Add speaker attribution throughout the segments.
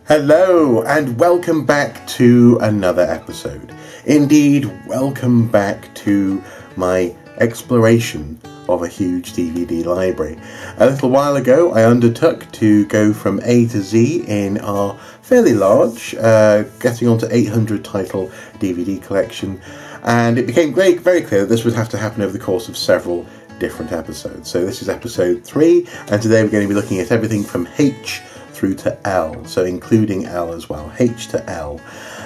Speaker 1: Hello and welcome back to another episode. Indeed, welcome back to my exploration of a huge DVD library. A little while ago I undertook to go from A to Z in our fairly large, getting on to 800 title DVD collection, and it became very clear that this would have to happen over the course of several different episodes. So this is episode 3, and today we're going to be looking at everything from H through to L, so including L as well, H to L.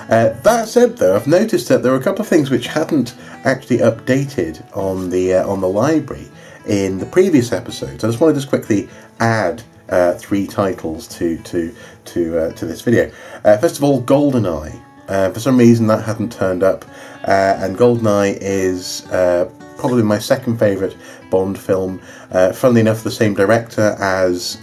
Speaker 1: That said, though, I've noticed that there are a couple of things which hadn't actually updated on the library in the previous episodes. I just want to quickly add 3 titles to this video. First of all, GoldenEye. For some reason that hadn't turned up, and GoldenEye is probably my second favourite Bond film. Funnily enough, the same director as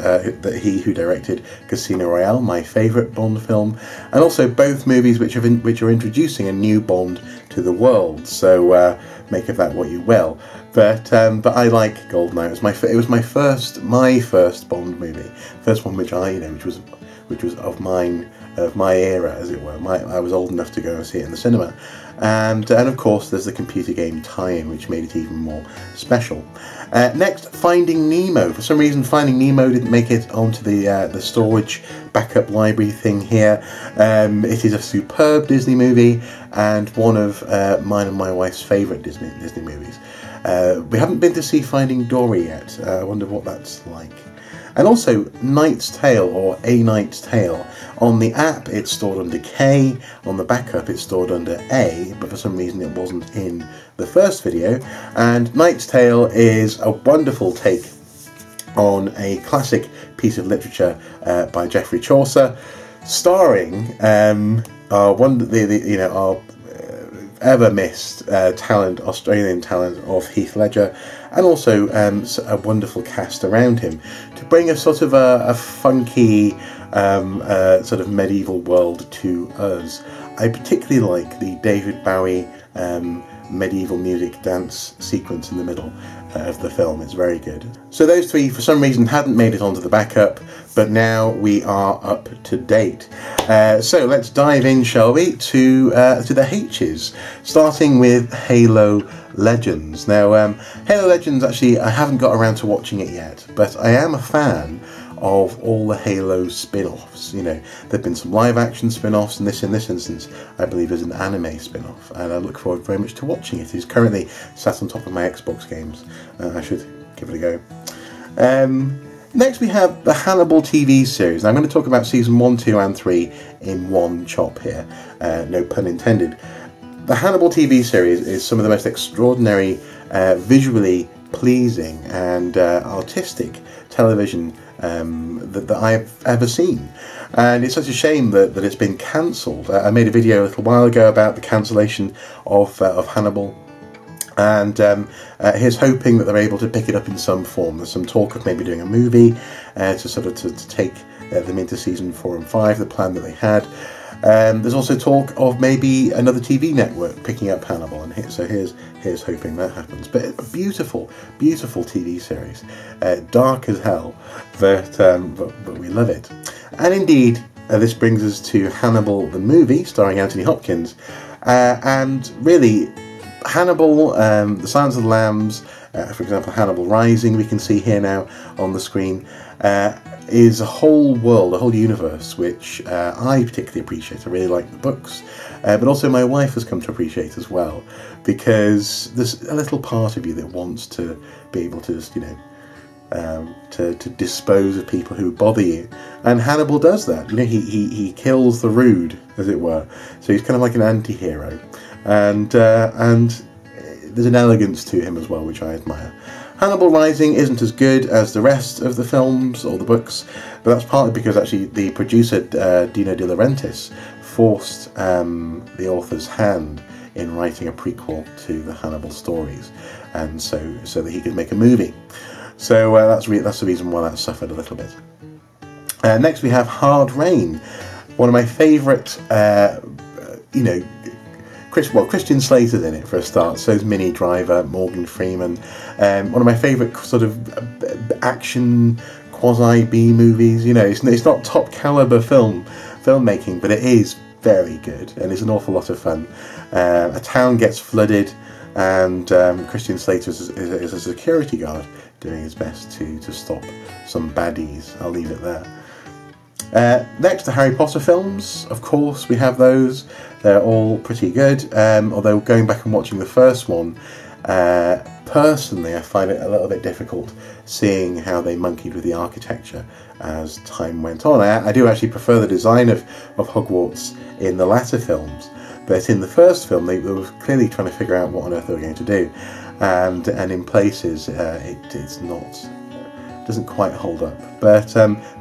Speaker 1: he who directed Casino Royale, my favourite Bond film, and also both movies which are introducing a new Bond to the world. So make of that what you will. But I like GoldenEye. It was my first Bond movie, first one which was of my era, as it were. I was old enough to go and see it in the cinema. And of course there's the computer game tie-in, which made it even more special. Next, Finding Nemo. For some reason Finding Nemo didn't make it onto the storage backup library thing here. It is a superb Disney movie and one of mine and my wife's favourite Disney movies. We haven't been to see Finding Dory yet. I wonder what that's like. And also Knight's Tale, or A Knight's Tale. On the app it's stored under K, on the backup it's stored under A, but for some reason it wasn't in the first video. And Knight's Tale is a wonderful take on a classic piece of literature by Geoffrey Chaucer, starring our ever missed Australian talent of Heath Ledger, and also a wonderful cast around him to bring a sort of a funky sort of medieval world to us. I particularly like the David Bowie medieval music dance sequence in the middle of the film. It's very good. So those 3 for some reason hadn't made it onto the backup, but now we are up to date. So let's dive in, shall we, to the H's, starting with Halo Legends. Now Halo Legends, actually I haven't got around to watching it yet, but I am a fan of all the Halo spin-offs. You know, there've been some live action spin-offs, and in this instance I believe is an anime spin-off, and I look forward very much to watching it. It's currently sat on top of my Xbox games. I should give it a go. Next we have the Hannibal TV series. Now I'm going to talk about season 1, 2 and 3 in one chop here, no pun intended. The Hannibal TV series is some of the most extraordinary, visually pleasing and artistic television that I've ever seen, and it's such a shame that it's been cancelled. I made a video a little while ago about the cancellation of Hannibal, and here's hoping that they're able to pick it up in some form. There's some talk of maybe doing a movie to take them into season 4 and 5, the plan that they had. There's also talk of maybe another TV network picking up Hannibal, and here's hoping that happens. But a beautiful TV series, dark as hell, but we love it. And indeed, this brings us to Hannibal the movie, starring Anthony Hopkins, and really Hannibal, The Silence of the Lambs, for example, Hannibal Rising, we can see here now on the screen, is a whole world, a whole universe, which I particularly appreciate. I really like the books, but also my wife has come to appreciate as well, because there's a little part of you that wants to be able to just, to dispose of people who bother you, and Hannibal does that. You know, he kills the rude, as it were. So he's kind of like an anti-hero, and there's an elegance to him as well, which I admire. Hannibal Rising isn't as good as the rest of the films or the books, but that's partly because actually the producer Dino De Laurentiis forced the author's hand in writing a prequel to the Hannibal stories, and so that he could make a movie. So that's the reason why that suffered a little bit. Next we have Hard Rain, one of my favourite, Christian Slater's in it for a start, so's Minnie Driver, Morgan Freeman. One of my favourite sort of action quasi B movies. You know, it's not top caliber film filmmaking, but it is very good and it's an awful lot of fun. A town gets flooded, and Christian Slater is a security guard doing his best to stop some baddies. I'll leave it there. Next, the Harry Potter films. Of course, we have those. They're all pretty good. Although going back and watching the first one, personally, I find it a little bit difficult seeing how they monkeyed with the architecture as time went on. I do actually prefer the design of Hogwarts in the latter films, but in the first film they were clearly trying to figure out what on earth they were going to do, and in places it's not, doesn't quite hold up. But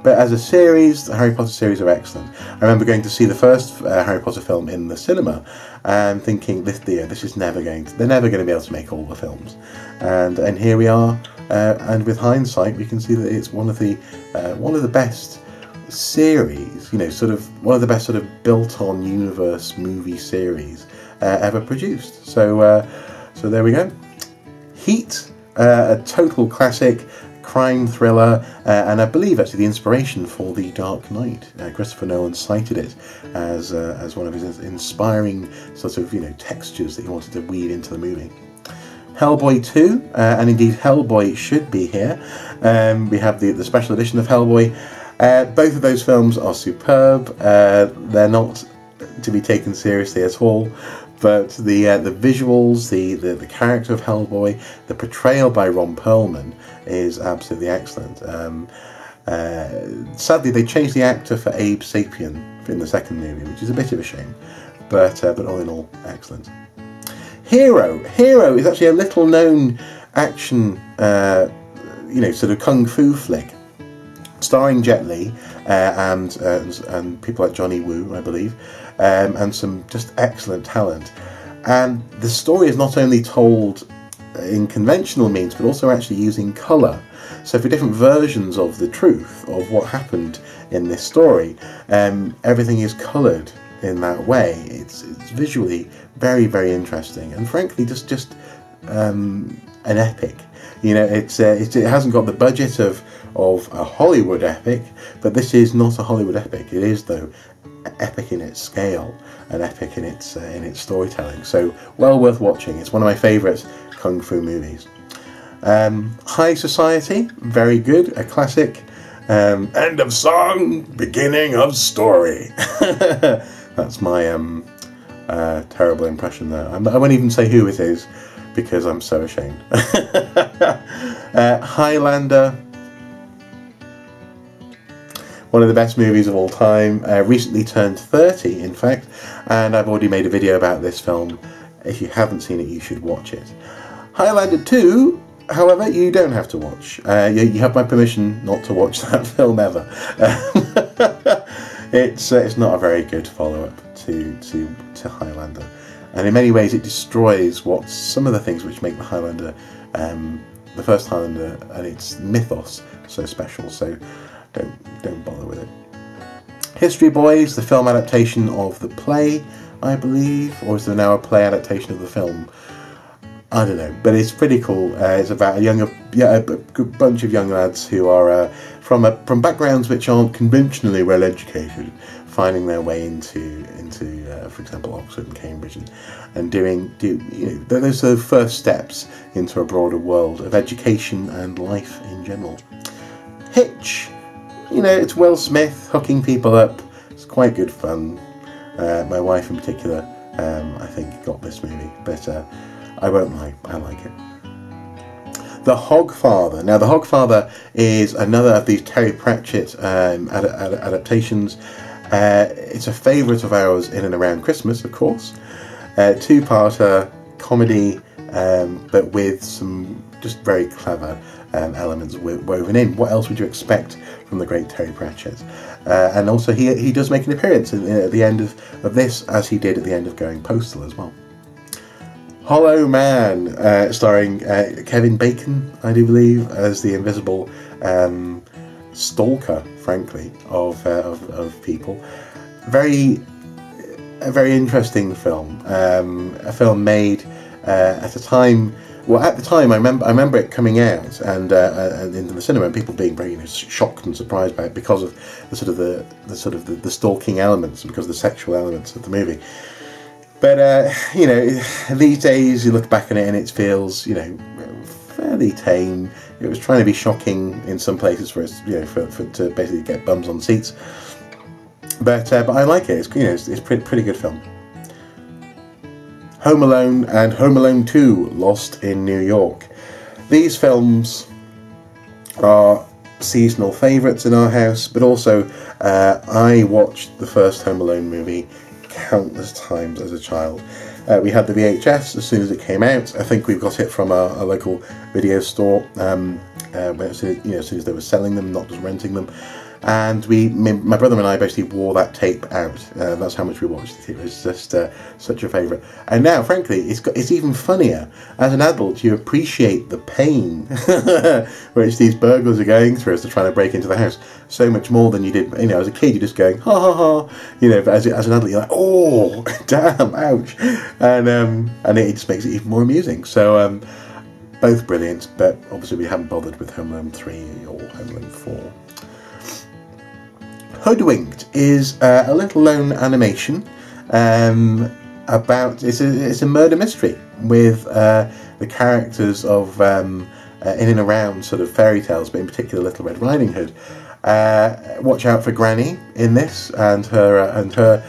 Speaker 1: as a series, the Harry Potter series are excellent. I remember going to see the first Harry Potter film in the cinema and thinking, this is never going to, they're never going to be able to make all the films, and here we are. And with hindsight, we can see that it's one of the best series, sort of one of the best sort of built-on universe movie series ever produced. So there we go. Heat, a total classic crime thriller, and I believe actually the inspiration for The Dark Knight. Christopher Nolan cited it as one of his inspiring sort of textures that he wanted to weave into the movie. Hellboy 2, and indeed Hellboy should be here. We have the special edition of Hellboy. Both of those films are superb. They're not to be taken seriously at all, but the visuals, the character of Hellboy, the portrayal by Ron Perlman is absolutely excellent. Sadly, they changed the actor for Abe Sapien in the second movie, which is a bit of a shame, but all in all, excellent. Hero is actually a little known action, sort of kung fu flick, starring Jet Li and people like Johnny Woo, I believe, and some just excellent talent. And the story is not only told in conventional means, but also actually using colour. So for different versions of the truth of what happened in this story, everything is coloured in that way. It's visually very, very interesting, and frankly just an epic. It hasn't got the budget of a Hollywood epic, but this is not a Hollywood epic. It is, though, epic in its scale and epic in its storytelling. So well worth watching. It's one of my favourite kung fu movies. High Society, very good, a classic. End of song, beginning of story. That's my terrible impression there. I won't even say who it is because I'm so ashamed. Highlander, one of the best movies of all time. Recently turned 30, in fact, and I've already made a video about this film. If you haven't seen it, you should watch it. Highlander 2, however, you don't have to watch. You have my permission not to watch that film ever. It's not a very good follow-up to Highlander, and in many ways it destroys some of the things which make the Highlander, the first Highlander, and its mythos so special. So don't bother with it. History Boys, the film adaptation of the play, I believe, or is there now a play adaptation of the film? I don't know, but it's pretty cool. It's about a bunch of young lads who are from backgrounds which aren't conventionally well educated, finding their way into for example, Oxford and Cambridge, and doing those are the first steps into a broader world of education and life in general. Hitch, it's Will Smith hooking people up. It's quite good fun. My wife in particular, I think, got this movie, but I won't lie, I like it. The Hogfather. Now, The Hogfather is another of these Terry Pratchett adaptations. It's a favourite of ours in and around Christmas, of course. Two-parter comedy, but with some just very clever elements woven in. What else would you expect from the great Terry Pratchett? And also, he does make an appearance at the end of this, as he did at the end of Going Postal as well. Hollow Man, starring Kevin Bacon, I do believe, as the invisible stalker, frankly, of people. A very interesting film. A film made at a time Well, at the time, I remember it coming out and into the cinema, and people being very shocked and surprised by it because of the stalking elements, because of the sexual elements of the movie. But these days you look back on it and it feels fairly tame. It was trying to be shocking in some places for us, for to basically get bums on seats. But I like it. It's it's pretty good film. Home Alone and Home Alone 2, Lost in New York. These films are seasonal favourites in our house, but also I watched the first Home Alone movie countless times as a child. We had the VHS as soon as it came out. I think we got it from a local video store as soon as they were selling them, not just renting them. And my brother and I basically wore that tape out. That's how much we watched it. It was just such a favourite. And now, frankly, it's even funnier. As an adult, you appreciate the pain which these burglars are going through as they're trying to break into the house so much more than you did. As a kid, you're just going ha ha ha. But as an adult, you're like, oh, damn, ouch, and it just makes it even more amusing. So both brilliant, but obviously we haven't bothered with Home Alone 3 or Home Alone 4. Hoodwinked is a little known animation about it's a murder mystery with the characters of in and around sort of fairy tales, but in particular Little Red Riding Hood. Watch out for Granny in this and her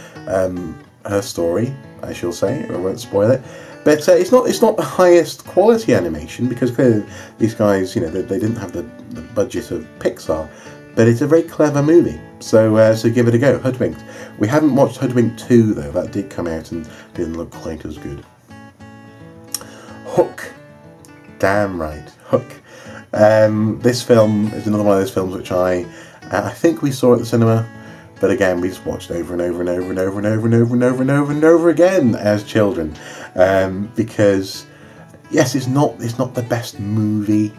Speaker 1: story, I shall say. I won't spoil it. But it's not the highest quality animation, because clearly these guys, they didn't have the budget of Pixar. But it's a very clever movie, so give it a go. Hoodwinked. We haven't watched Hoodwinked 2 though. That did come out and didn't look quite as good. Hook. Damn right, Hook. This film is another one of those films which I think we saw at the cinema, but again we just watched over and over and over and over and over and over and over and over and over again as children, because yes, it's not the best movie,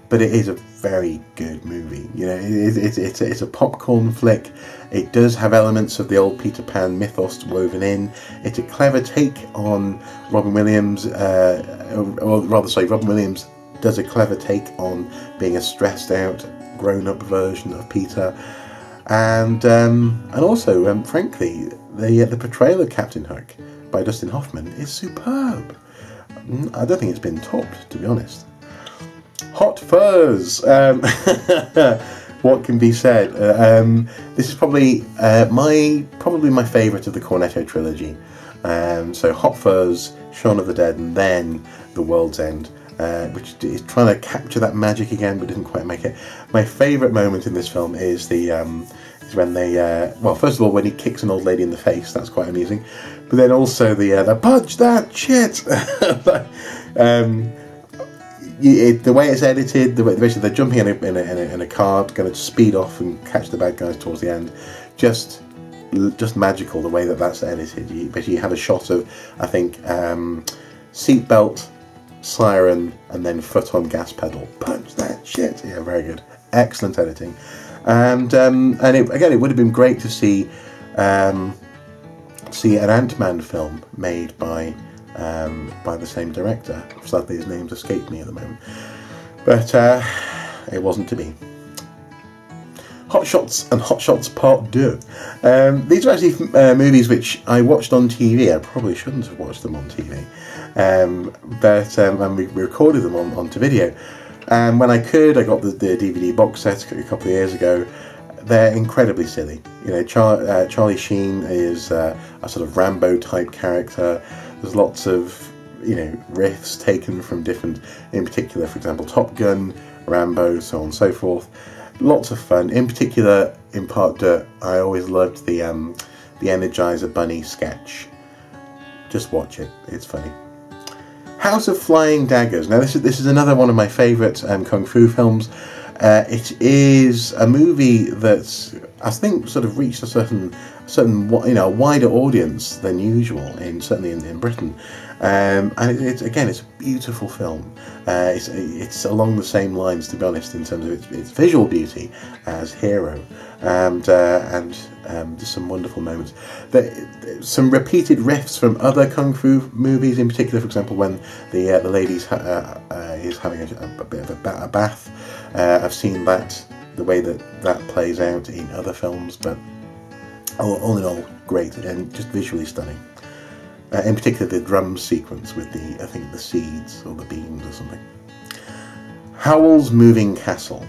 Speaker 1: but it is a very good movie. It's a popcorn flick. It does have elements of the old Peter Pan mythos woven in. It's a clever take on Robin Williams, Robin Williams does a clever take on being a stressed out, grown-up version of Peter, and also, frankly, the portrayal of Captain Hook by Dustin Hoffman is superb. I don't think it's been topped, to be honest. Hot Fuzz. What can be said? This is probably my favourite of the Cornetto trilogy. So Hot Fuzz, Shaun of the Dead, and then The World's End, which is trying to capture that magic again, but didn't quite make it. My favourite moment in this film is is when they first of all when he kicks an old lady in the face. That's quite amusing, but then also the punch that shit. The way it's edited, basically they're jumping in a car, going to speed off and catch the bad guys towards the end. Just magical the way that's edited. You have a shot of, I think, seatbelt, siren, and then foot on gas pedal. Punch that shit. Yeah, very good. Excellent editing. And it would have been great to see an Ant-Man film made by the same director. Sadly, his name's escaped me at the moment, but it wasn't to be. Hot Shots and Hot Shots Part 2. These are actually movies which I watched on TV. I probably shouldn't have watched them on TV, but we recorded them onto video. And when I could, I got the DVD box set a couple of years ago. They're incredibly silly. Charlie Sheen is a sort of Rambo type character. There's lots of riffs taken from different, in particular, for example, Top Gun, Rambo, so on and so forth. Lots of fun. In particular, in Part 2, I always loved the Energizer Bunny sketch. Just watch it; it's funny. House of Flying Daggers. Now, this is another one of my favourite kung fu films. It is a movie that I think sort of reached a certain wider audience than usual, certainly in Britain, and it's a beautiful film. It's along the same lines, to be honest, in terms of its visual beauty as Hero, and just some wonderful moments. Some repeated riffs from other kung fu movies, in particular, for example, when the lady is having a bit of a bath. I've seen the way that plays out in other films, but all in all, great and just visually stunning. In particular, the drum sequence with the seeds or the beans or something. Howl's Moving Castle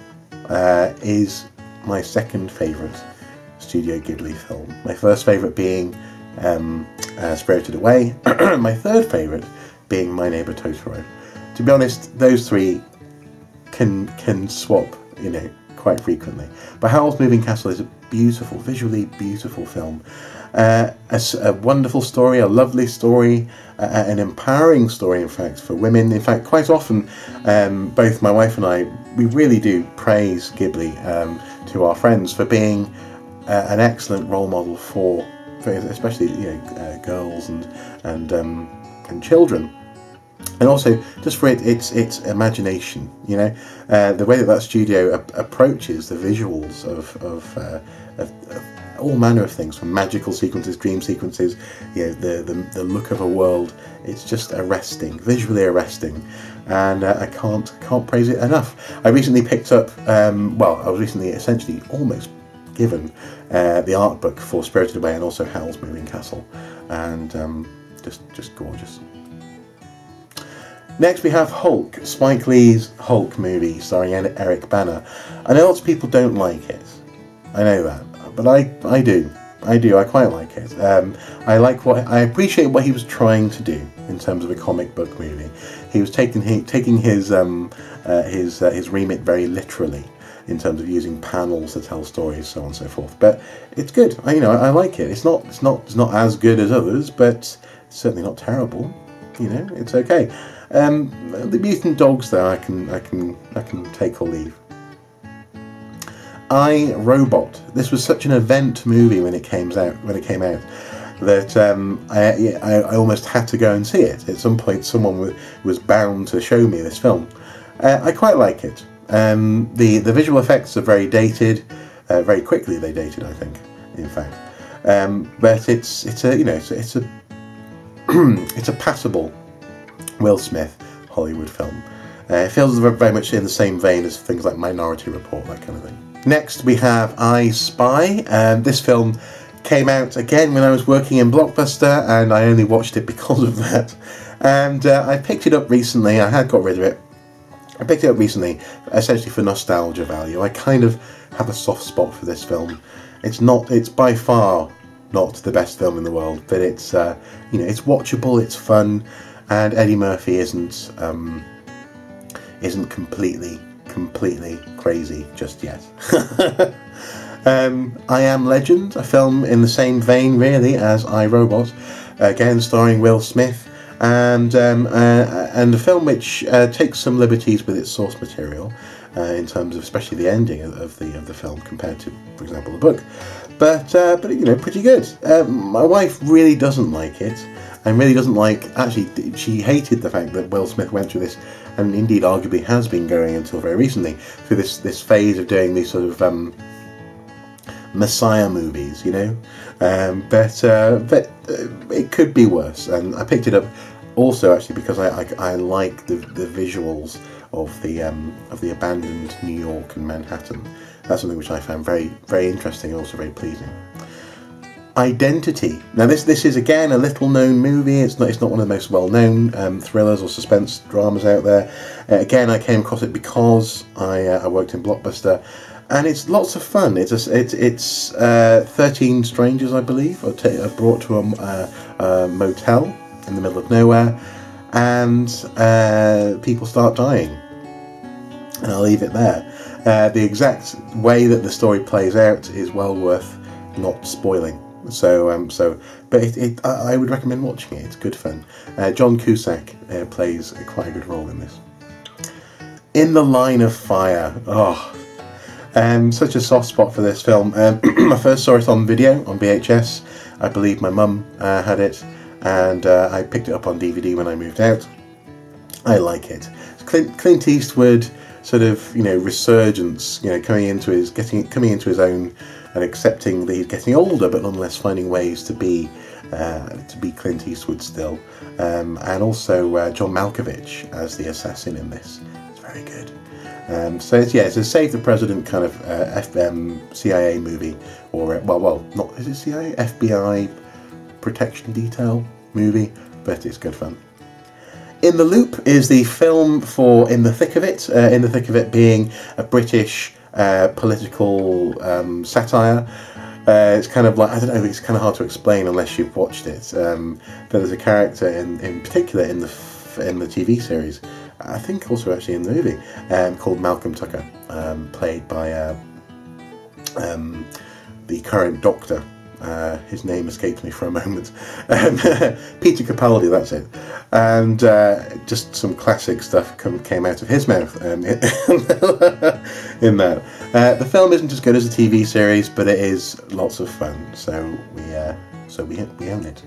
Speaker 1: is my second favourite Studio Ghibli film. My first favourite being Spirited Away. My third favourite being My Neighbour Totoro. To be honest, those three can swap, quite frequently. But Howl's Moving Castle is a beautiful, visually beautiful film. A wonderful story, a lovely story, an empowering story, in fact, for women. In fact, quite often, both my wife and I, we really do praise Ghibli to our friends for being an excellent role model for especially girls and children. And also, just for its imagination, the way that studio approaches the visuals of all manner of things, from magical sequences, dream sequences, the look of a world. It's just arresting, visually arresting, and I can't praise it enough. I recently picked up, I was recently essentially almost given the art book for Spirited Away and also Howl's Moving Castle, and just gorgeous. Next we have Hulk, Spike Lee's Hulk movie starring Eric Bana. I know lots of people don't like it, I know that, but I do. I quite like it. I appreciate what he was trying to do in terms of a comic book movie. He was taking his remit very literally in terms of using panels to tell stories, so on and so forth. But it's good. I like it. It's not as good as others, but it's certainly not terrible. It's okay. The mutant dogs, though, I can take or leave. I, Robot. This was such an event movie when it came out that I almost had to go and see it. At some point, someone was bound to show me this film. I quite like it. The visual effects are very dated. Very quickly they dated, I think. In fact, but it's a passable Will Smith Hollywood film. It feels very much in the same vein as things like Minority Report, that kind of thing. Next we have I, Spy. This film came out again when I was working in Blockbuster, and I only watched it because of that. And I picked it up recently. I had got rid of it. I picked it up recently, essentially for nostalgia value. I kind of have a soft spot for this film. It's by far not the best film in the world, but it's it's watchable, it's fun, and Eddie Murphy isn't completely crazy just yet. I Am Legend, a film in the same vein really as I, Robot, again starring Will Smith, and a film which takes some liberties with its source material in terms of especially the ending of the film compared to, for example, the book. But pretty good. My wife really doesn't like it, and really doesn't like. Actually, she hated the fact that Will Smith went through this, and indeed, arguably, has been going until very recently through this phase of doing these sort of Messiah movies, but it could be worse. And I picked it up also actually because I like the visuals of the abandoned New York and Manhattan. That's something which I found very, very interesting and also very pleasing. Identity. Now this is again a little known movie. It's not one of the most well known thrillers or suspense dramas out there. Again, I came across it because I worked in Blockbuster, and it's lots of fun. It's 13 strangers, I believe, are brought to a motel in the middle of nowhere, and people start dying. And I'll leave it there. The exact way that the story plays out is well worth not spoiling. But I would recommend watching it. It's good fun. John Cusack plays quite a good role in this. In the Line of Fire. Such a soft spot for this film. I first saw it on video, on VHS. I believe my mum had it, and I picked it up on DVD when I moved out. I like it. Clint Eastwood sort of, resurgence, coming into his own and accepting that he's getting older, but nonetheless finding ways to be Clint Eastwood still. And also John Malkovich as the assassin in this. It's very good. So it's a Save the President kind of CIA movie, or not, is it CIA? FBI Protection Detail movie, but it's good fun. In the Loop is the film for In the Thick of It. In the Thick of It being a British political satire. It's kind of like, I don't know, it's kind of hard to explain unless you've watched it. But there's a character in particular in the TV series, I think also actually in the movie, called Malcolm Tucker, played by the current Doctor. His name escapes me for a moment. Peter Capaldi, that's it. And just some classic stuff came out of his mouth in that. The film isn't as good as the TV series, but it is lots of fun. So we own it.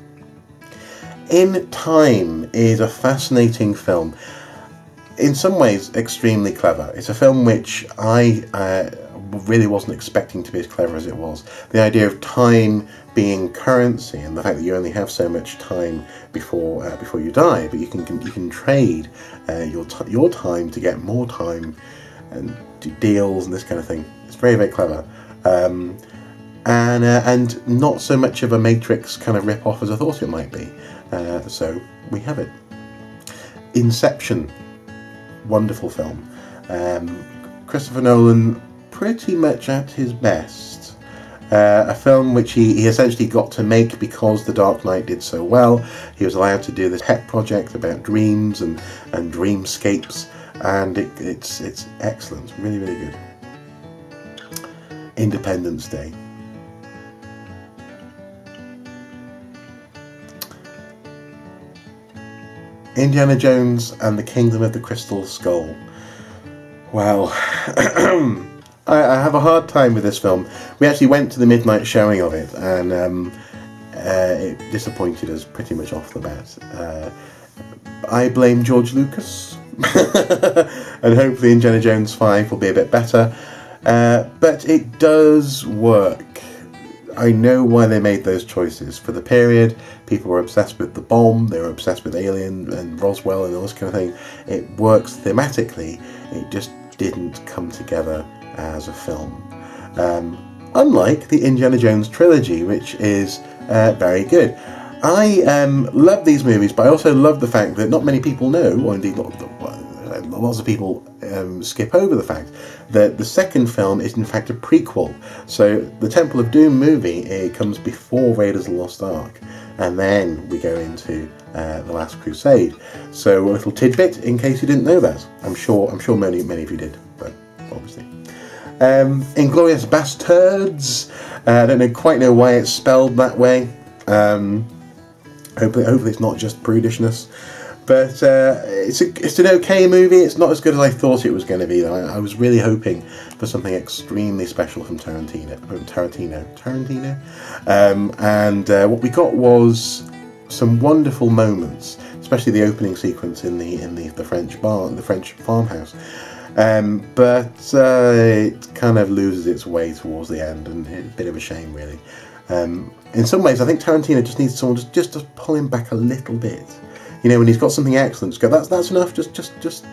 Speaker 1: In Time is a fascinating film. In some ways, extremely clever. It's a film which I really wasn't expecting to be as clever as it was. The idea of time being currency, and the fact that you only have so much time before you die, but you can trade your time to get more time and do deals and this kind of thing. It's very, very clever, and not so much of a Matrix kind of rip-off as I thought it might be. So we have it. Inception, wonderful film. Christopher Nolan, pretty much at his best. A film which he essentially got to make because The Dark Knight did so well. He was allowed to do this pet project about dreams and dreamscapes, and it's excellent, really, really good. Independence Day. Indiana Jones and the Kingdom of the Crystal Skull. Well, I have a hard time with this film. We actually went to the midnight showing of it, and it disappointed us pretty much off the bat. I blame George Lucas, and hopefully Indiana Jones 5 will be a bit better. But it does work. I know why they made those choices. For the period, people were obsessed with the bomb, they were obsessed with Alien and Roswell and all this kind of thing. It works thematically, it just didn't come together as a film. Unlike the Indiana Jones trilogy, which is very good. I love these movies, but I also love the fact that not many people know, or indeed lots of people skip over the fact that the second film is in fact a prequel. So the Temple of Doom movie, it comes before Raiders of the Lost Ark, and then we go into The Last Crusade. So a little tidbit in case you didn't know that. I'm sure many of you did, but obviously. Inglourious Basterds. I don't quite know why it's spelled that way. Hopefully it's not just prudishness. But it's an okay movie. It's not as good as I thought it was going to be, though. I was really hoping for something extremely special from Tarantino. And what we got was some wonderful moments, especially the opening sequence in the French bar, the French farmhouse. But it kind of loses its way towards the end, and it's a bit of a shame, really. In some ways, I think Tarantino just needs someone just to pull him back a little bit. When he's got something excellent, just go, that's enough, just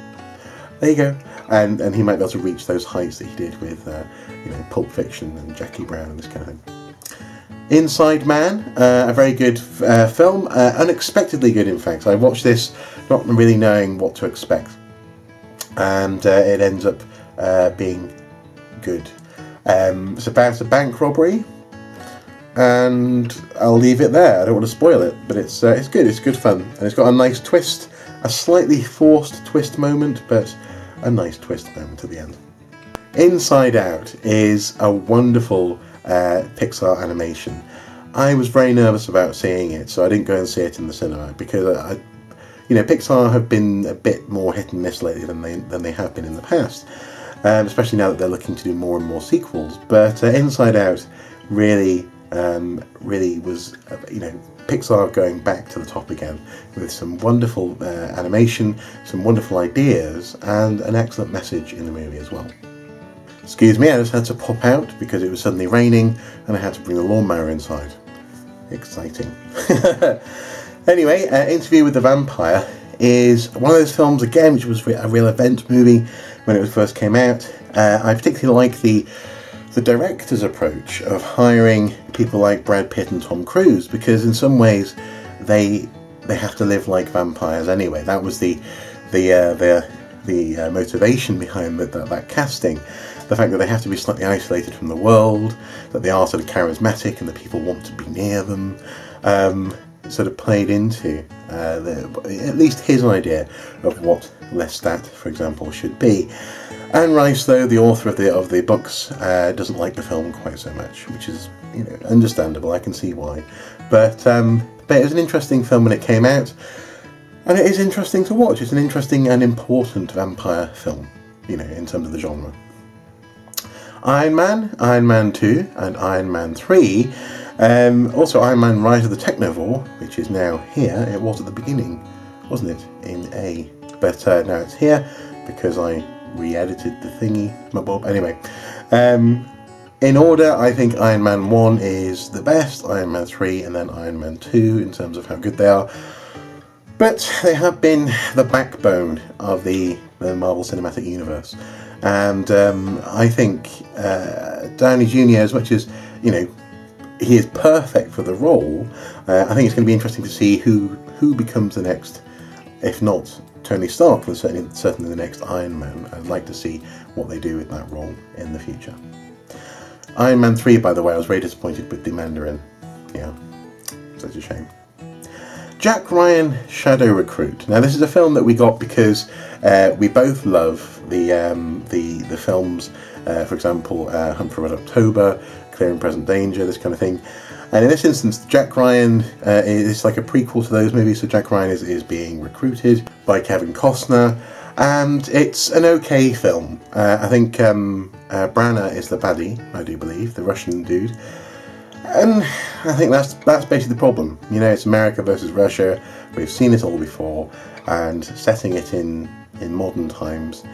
Speaker 1: there you go. And he might be able to reach those heights that he did with, Pulp Fiction and Jackie Brown and this kind of thing. Inside Man, a very good film, unexpectedly good, in fact. I watched this not really knowing what to expect, and it ends up being good. It's about a bank robbery, and I'll leave it there. I don't want to spoil it, but it's good. It's good fun, and it's got a nice twist, a slightly forced twist moment, but a nice twist moment at the end. Inside Out is a wonderful Pixar animation. I was very nervous about seeing it, so I didn't go and see it in the cinema because Pixar have been a bit more hit and miss lately than they have been in the past. especially now that they're looking to do more and more sequels. But Inside Out really was, Pixar going back to the top again with some wonderful animation, some wonderful ideas, and an excellent message in the movie as well. Excuse me, I just had to pop out because it was suddenly raining and I had to bring the lawnmower inside. Exciting. Anyway, Interview with the Vampire is one of those films, again, which was a real event movie when it first came out. I particularly like the director's approach of hiring people like Brad Pitt and Tom Cruise, because in some ways they have to live like vampires anyway. That was the motivation behind that casting. The fact that they have to be slightly isolated from the world, that they are sort of charismatic and that people want to be near them, sort of played into at least his idea of what Lestat, for example, should be. Anne Rice, though, the author of the books, doesn't like the film quite so much, which is understandable. I can see why, but it was an interesting film when it came out, and it is interesting to watch. It's an interesting and important vampire film, in terms of the genre. Iron Man, Iron Man 2, and Iron Man 3. Also Iron Man Rise of the Technovore, which is now here. It was at the beginning, wasn't it, in A? But now it's here because I re-edited the thingy, my bob. Anyway, in order, I think Iron Man 1 is the best, Iron Man 3, and then Iron Man 2 in terms of how good they are. But they have been the backbone of the Marvel Cinematic Universe. And I think Downey Jr., as much as, he is perfect for the role, I think it's going to be interesting to see who becomes the next, if not Tony Stark, then certainly the next Iron Man. I'd like to see what they do with that role in the future. Iron Man 3, by the way, I was very disappointed with the Mandarin. Yeah, such a shame. Jack Ryan, Shadow Recruit. Now, this is a film that we got because we both love the films, for example, Hunt for Red October, Clear and Present Danger, this kind of thing. And in this instance, Jack Ryan is like a prequel to those movies, so Jack Ryan is being recruited by Kevin Costner, and it's an okay film. I think Branagh is the baddie, I do believe, the Russian dude. And I think that's basically the problem. It's America versus Russia. We've seen it all before, and setting it in modern times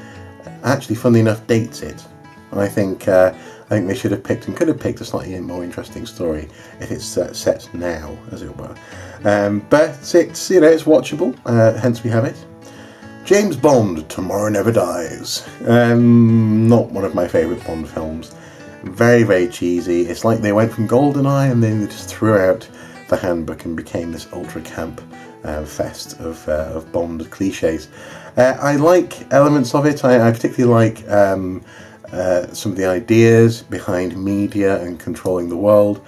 Speaker 1: actually, funnily enough, dates it. I think they should have picked and could have picked a slightly more interesting story if it's set now, as it were. But it's it's watchable. Hence we have it. James Bond, Tomorrow Never Dies. Not one of my favourite Bond films. Very, very cheesy. It's like they went from GoldenEye and then they just threw out the handbook and became this ultra camp fest of Bond cliches. I like elements of it. I particularly like some of the ideas behind media and controlling the world,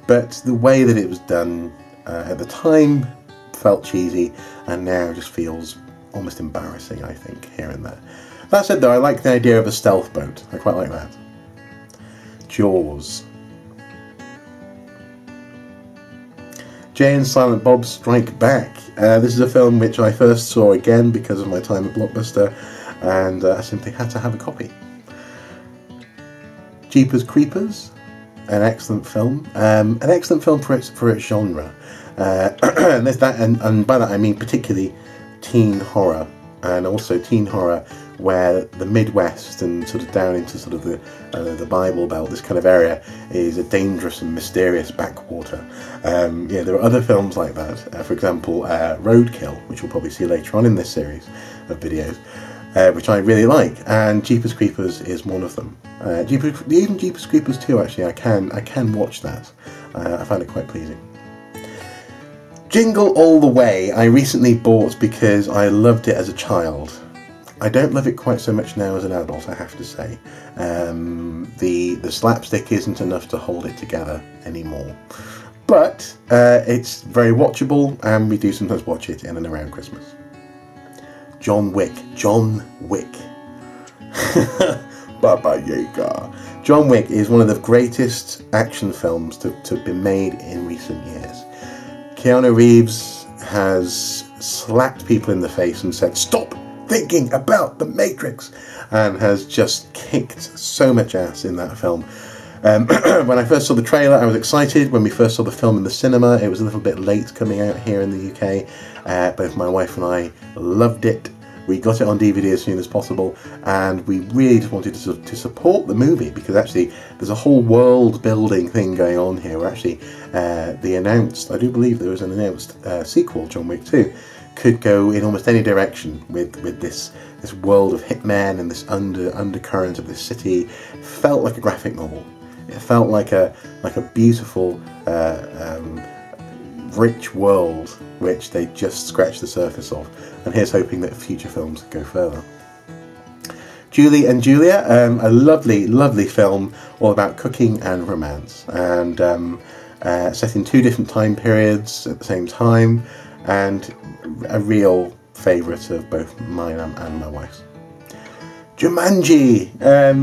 Speaker 1: but the way that it was done at the time felt cheesy, and now just feels almost embarrassing, I think, here and there. That said, though, I like the idea of a stealth boat. I quite like that. Jaws. Jay and Silent Bob Strike Back. This is a film which I first saw again because of my time at Blockbuster, and I simply had to have a copy. Jeepers Creepers, an excellent film for its genre, and by that I mean particularly teen horror, and also teen horror where the Midwest and sort of down into sort of the Bible Belt, this kind of area, is a dangerous and mysterious backwater. There are other films like that. For example, Roadkill, which we'll probably see later on in this series of videos, which I really like, and Jeepers Creepers is one of them. Even Jeepers Creepers 2, actually, I can watch that. I find it quite pleasing. Jingle All the Way, I recently bought because I loved it as a child. I don't love it quite so much now as an adult, I have to say. The slapstick isn't enough to hold it together anymore. But it's very watchable, and we do sometimes watch it in and around Christmas. John Wick. Baba Yaga. John Wick is one of the greatest action films to have been made in recent years. Keanu Reeves has slapped people in the face and said, "Stop thinking about the Matrix, and has just kicked so much ass in that film. When I first saw the trailer, I was excited. When we first saw the film in the cinema, it was a little bit late coming out here in the UK. Both my wife and I loved it. We got it on DVD as soon as possible, and we really just wanted to support the movie, because actually there's a whole world building thing going on here where actually the announced, I do believe there was an announced sequel, John Wick 2, could go in almost any direction with this world of hitmen and this undercurrent of this city. It felt like a graphic novel. It felt like a beautiful, rich world which they just scratched the surface of, and here's hoping that future films go further. Julie and Julia, a lovely film all about cooking and romance, and set in 2 different time periods at the same time, and a real favourite of both mine and my wife's. Jumanji!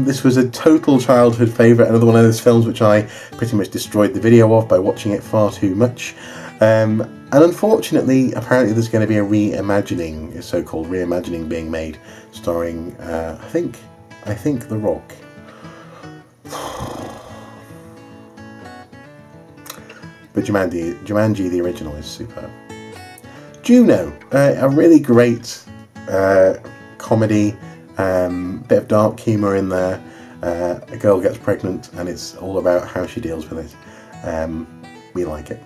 Speaker 1: This was a total childhood favourite, another one of those films which I pretty much destroyed the video of by watching it far too much. And unfortunately, apparently there's going to be a reimagining, a so-called reimagining being made, starring, I think The Rock. But Jumanji, the original, is superb. Juno, a really great comedy, bit of dark humour in there. A girl gets pregnant and it's all about how she deals with it. We like it.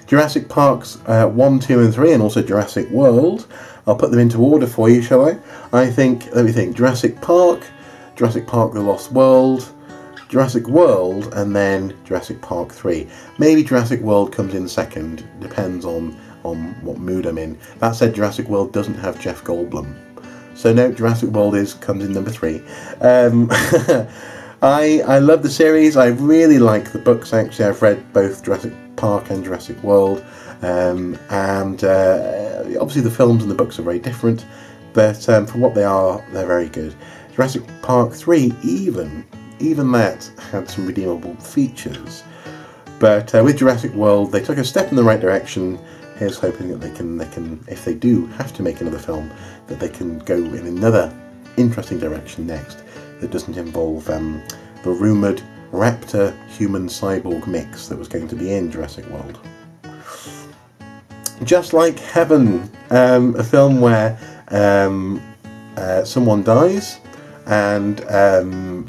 Speaker 1: Jurassic Parks 1, 2 and 3, and also Jurassic World. I'll put them into order for you, shall I? Let me think, Jurassic Park, Jurassic Park The Lost World, Jurassic World, and then Jurassic Park 3. Maybe Jurassic World comes in second, depends on what mood I'm in. That said, Jurassic World doesn't have Jeff Goldblum. So no, Jurassic World comes in number 3. I love the series. I really like the books, actually. I've read both Jurassic Park and Jurassic World, and obviously the films and the books are very different, but for what they are, they're very good. Jurassic Park 3, even that had some redeemable features, but with Jurassic World they took a step in the right direction. Here's hoping that they can, if they do have to make another film, that they can go in another interesting direction next that doesn't involve the rumoured raptor human cyborg mix that was going to be in Jurassic World. Just Like Heaven, a film where someone dies and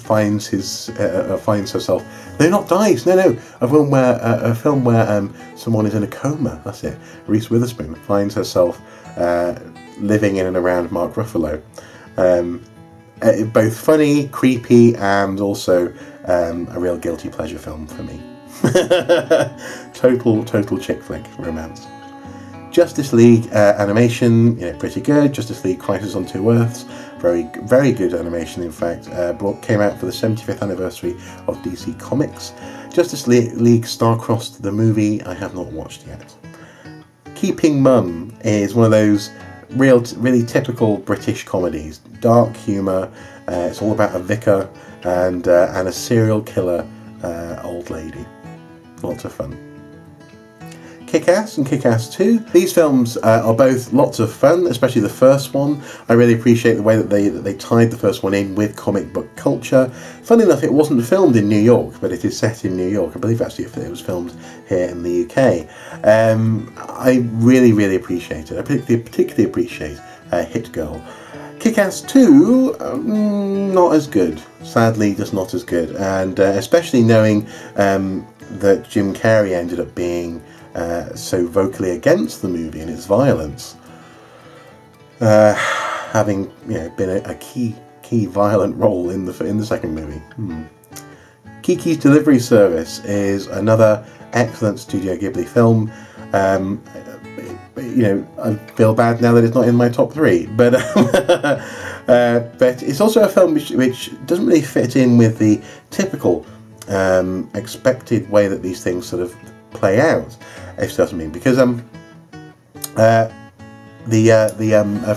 Speaker 1: finds herself. No, not dies. No. A film where someone is in a coma. That's it. Reese Witherspoon finds herself living in and around Mark Ruffalo. Both funny, creepy, and also a real guilty pleasure film for me. total chick flick romance. Justice League animation, pretty good. Justice League Crisis on Two Earths, very good animation. In fact, came out for the 75th anniversary of DC Comics. Justice League Starcrossed the movie, I have not watched yet. Keeping Mum is one of those really typical British comedies. Dark humour. It's all about a vicar and a serial killer old lady. Lots of fun. Kick-Ass and Kick-Ass 2. These films are both lots of fun, especially the first one. I really appreciate the way that they tied the first one in with comic book culture. Funnily enough, it wasn't filmed in New York, but it is set in New York. I believe actually it was filmed here in the UK. I really appreciate it. I particularly appreciate Hit Girl. Kick-Ass 2, not as good. Sadly, just not as good. And especially knowing that Jim Carrey ended up being so vocally against the movie and its violence, having been a key violent role in the second movie. Kiki's Delivery Service is another excellent Studio Ghibli film. I feel bad now that it's not in my top 3, but but it's also a film which doesn't really fit in with the typical expected way that these things sort of play out, if you know what I mean. Because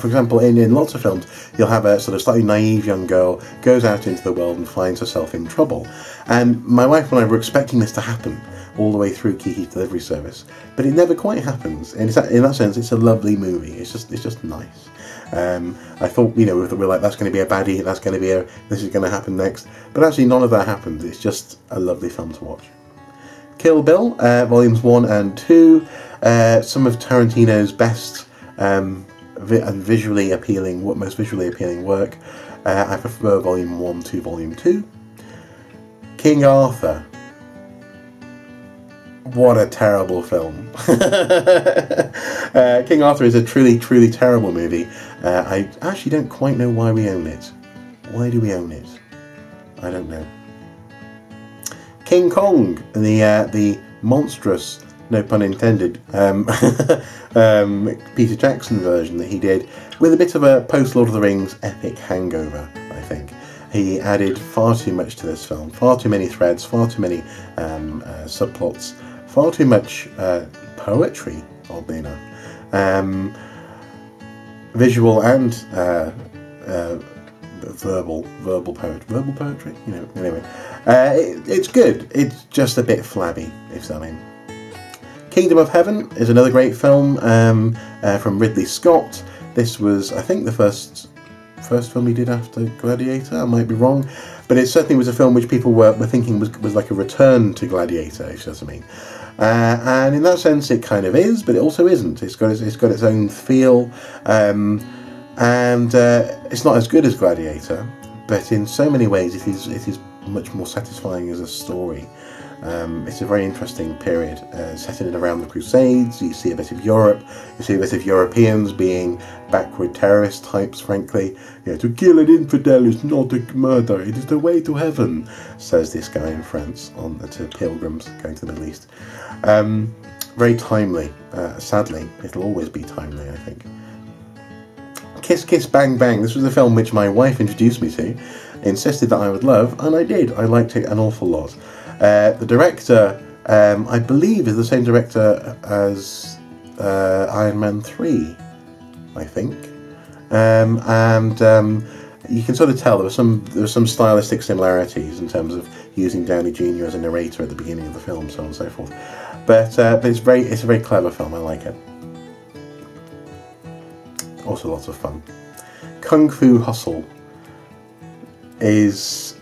Speaker 1: for example, in lots of films, you'll have a sort of slightly naive young girl goes out into the world and finds herself in trouble. And my wife and I were expecting this to happen all the way through Kiki's Delivery Service, but it never quite happens. And in that sense, it's a lovely movie. It's just nice. I thought, you know, we're like, that's going to be a baddie, that's going to be this is going to happen next, but actually none of that happened. It's just a lovely film to watch. Kill Bill, volumes 1 and 2, some of Tarantino's best and most visually appealing work. I prefer volume 1 to volume 2. King Arthur. What a terrible film. King Arthur is a truly, truly terrible movie. I actually don't quite know why we own it. Why do we own it? I don't know. King Kong, the monstrous, no pun intended, Peter Jackson version that he did, with a bit of a post-Lord of the Rings epic hangover, I think. He added far too much to this film, far too many threads, far too many subplots, far too much poetry, oddly enough. Visual and verbal poetry, you know, anyway. It's good, it's just a bit flabby, if something. Kingdom of Heaven is another great film from Ridley Scott. This was, I think, the first film he did after Gladiator. I might be wrong, but it certainly was a film which people were thinking was like a return to Gladiator, if you know what I mean. And in that sense, it kind of is, but it also isn't. It's got its own feel, and it's not as good as Gladiator, but in so many ways, it is much more satisfying as a story. It's a very interesting period, set in and around the Crusades. You see a bit of Europe, you see a bit of Europeans being backward terrorist types, frankly. You know, to kill an infidel is not a murder, it is the way to heaven, says this guy in France to pilgrims going to the Middle East. Very timely, sadly. It'll always be timely, I think. Kiss Kiss Bang Bang. This was a film which my wife introduced me to, insisted that I would love, and I did. I liked it an awful lot. The director, I believe, is the same director as Iron Man 3, I think. You can sort of tell there were some stylistic similarities in terms of using Downey Jr. as a narrator at the beginning of the film, so on and so forth. But it's a very clever film. I like it. Also lots of fun. Kung Fu Hustle is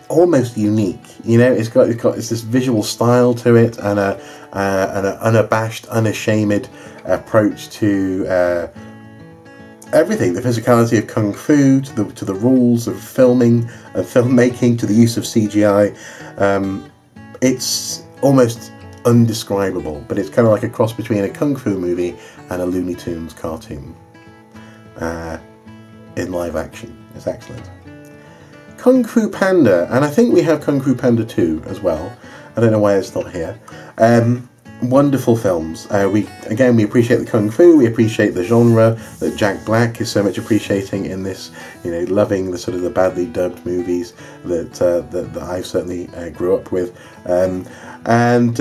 Speaker 1: almost unique, you know. It's got this visual style to it, and an unabashed, unashamed approach to everything. The physicality of kung fu, to the rules of filming and filmmaking, to the use of CGI. It's almost undescribable, but it's kind of like a cross between a kung fu movie and a Looney Tunes cartoon in live action. It's excellent. Kung Fu Panda, and I think we have Kung Fu Panda 2 as well. I don't know why it's not here. Wonderful films. We appreciate the Kung Fu, we appreciate the genre that Jack Black is so much appreciating in this, you know, loving the sort of the badly dubbed movies that I certainly grew up with. And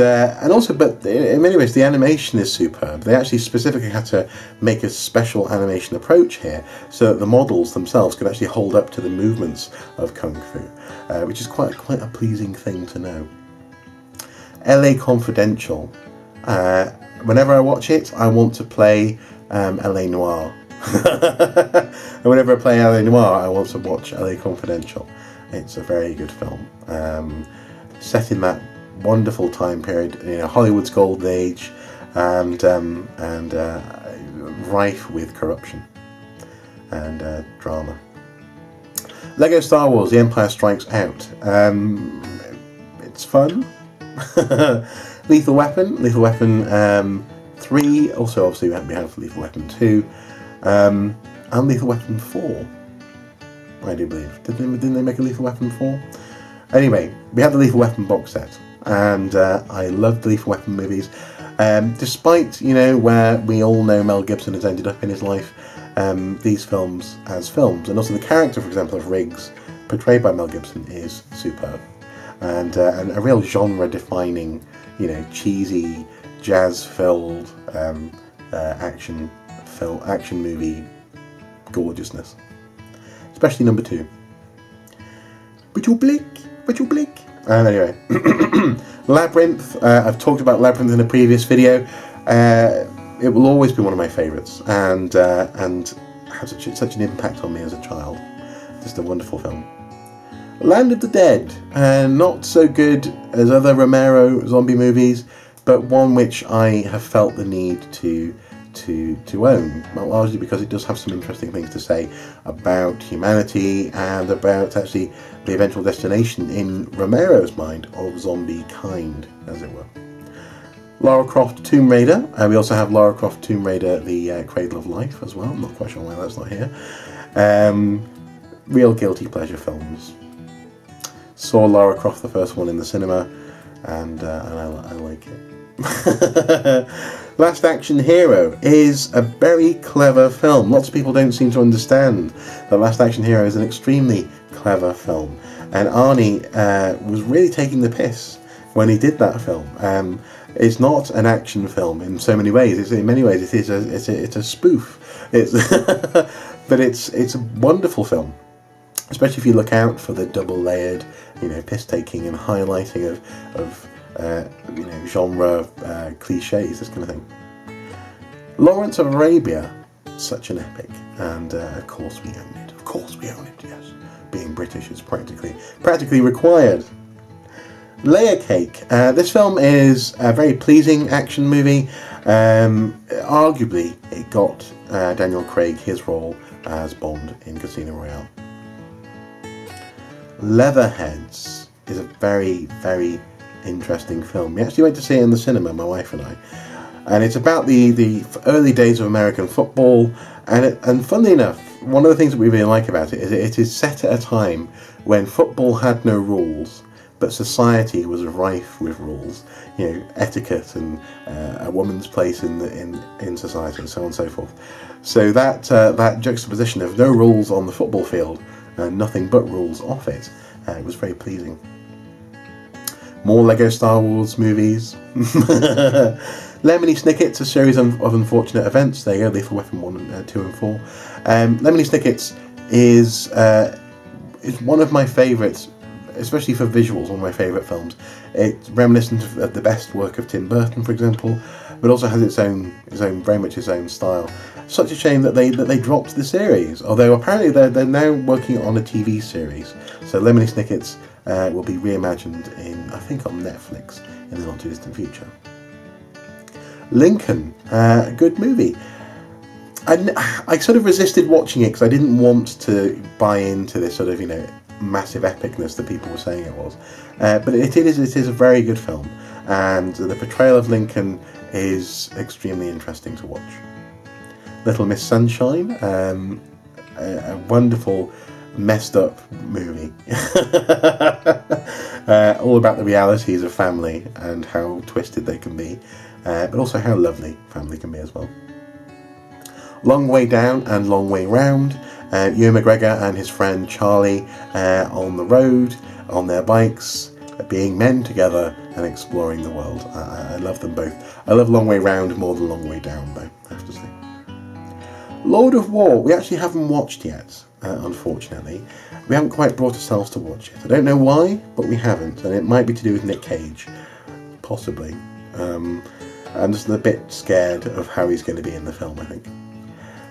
Speaker 1: also, but in many ways, the animation is superb. They actually specifically had to make a special animation approach here so that the models themselves could actually hold up to the movements of Kung Fu, which is quite a pleasing thing to know. LA Confidential. Whenever I watch it, I want to play LA Noire. And whenever I play LA Noire, I want to watch LA Confidential. It's a very good film. Set in that wonderful time period, you know, Hollywood's golden age, and rife with corruption and drama. Lego Star Wars: The Empire Strikes Out. It's fun. Lethal Weapon 3. Also, obviously, we have Lethal Weapon 2, and Lethal Weapon 4. I do believe. Didn't they make a Lethal Weapon 4? Anyway, we had the Lethal Weapon box set, and I loved the Lethal Weapon movies. Despite, you know, where we all know Mel Gibson has ended up in his life, these films as films, and also the character, for example, of Riggs, portrayed by Mel Gibson, is superb, and a real genre-defining, you know, cheesy, jazz-filled action movie gorgeousness. Especially number 2. Would you blink? Anyway, Labyrinth. I've talked about Labyrinth in a previous video. It will always be one of my favourites, and had such an impact on me as a child. Just a wonderful film. Land of the Dead, not so good as other Romero zombie movies, but one which I have felt the need to own, largely because it does have some interesting things to say about humanity and about actually the eventual destination in Romero's mind of zombie kind, as it were. Lara Croft Tomb Raider. We also have Lara Croft Tomb Raider, the Cradle of Life as well. I'm not quite sure why that's not here. Real guilty pleasure films. Saw Lara Croft, the first one, in the cinema, and I like it. Last Action Hero is a very clever film. Lots of people don't seem to understand that Last Action Hero is an extremely clever film, and Arnie was really taking the piss when he did that film. It's not an action film in so many ways. In many ways, it's a spoof. But it's a wonderful film, especially if you look out for the double-layered, piss-taking and highlighting of genre cliches, this kind of thing. Lawrence of Arabia, such an epic, and of course we own it. Of course we own it. Yes, being British is practically required. Layer Cake. This film is a very pleasing action movie. Arguably, it got Daniel Craig his role as Bond in Casino Royale. Leatherheads is a very, very interesting film. We actually went to see it in the cinema, my wife and I. And it's about the early days of American football. And funnily enough, one of the things that we really like about it is it is set at a time when football had no rules, but society was rife with rules, etiquette and a woman's place in society and so on and so forth. So that juxtaposition of no rules on the football field and nothing but rules off it, was very pleasing. More Lego Star Wars movies. Lemony Snicket's, a series of unfortunate events. There you go, Lethal Weapon 1, 2 and 4. Lemony Snicket's is one of my favourites, especially for visuals, one of my favourite films. It's reminiscent of the best work of Tim Burton, for example, but also has its own very much its own style. Such a shame that they dropped the series, although apparently they're now working on a TV series. So Lemony Snicket's will be reimagined I think on Netflix in the not too distant future. Lincoln, a good movie. I sort of resisted watching it because I didn't want to buy into this sort of massive epicness that people were saying it was, but it is a very good film, and the portrayal of Lincoln is extremely interesting to watch. Little Miss Sunshine, a wonderful messed up movie, all about the realities of family and how twisted they can be, but also how lovely family can be as well. Long Way Down and Long Way Round. Ewan McGregor and his friend Charlie on the road, on their bikes, being men together and exploring the world. I love them both. I love Long Way Round more than Long Way Down, though, I have to say. Lord of War, we actually haven't watched yet, unfortunately. We haven't quite brought ourselves to watch it. I don't know why, but we haven't, and it might be to do with Nick Cage, possibly. I'm just a bit scared of how he's going to be in the film, I think.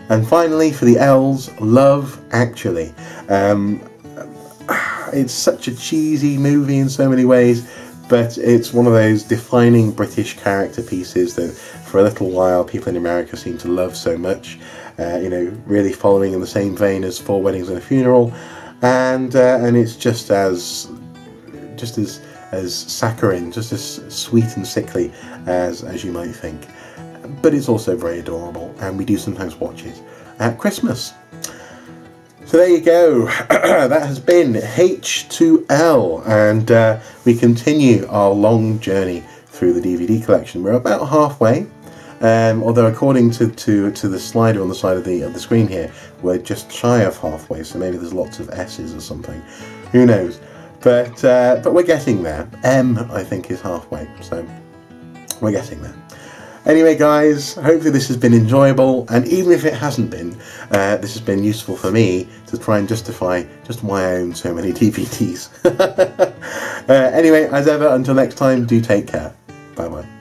Speaker 1: And finally, for the L's, Love Actually. It's such a cheesy movie in so many ways, but it's one of those defining British character pieces that for a little while people in America seem to love so much. Really following in the same vein as Four Weddings and a Funeral, and it's just as saccharine, just as sweet and sickly as you might think. But it's also very adorable, and we do sometimes watch it at Christmas. So there you go. That has been H2L, and we continue our long journey through the DVD collection. We're about halfway, although according to the slider on the side of the screen here, we're just shy of halfway. So maybe there's lots of S's or something. Who knows? But we're getting there. M, I think, is halfway. So we're getting there. Anyway, guys, hopefully this has been enjoyable, and even if it hasn't been, this has been useful for me to try and justify just why I own so many DVDs. Anyway, as ever, until next time, do take care. Bye-bye.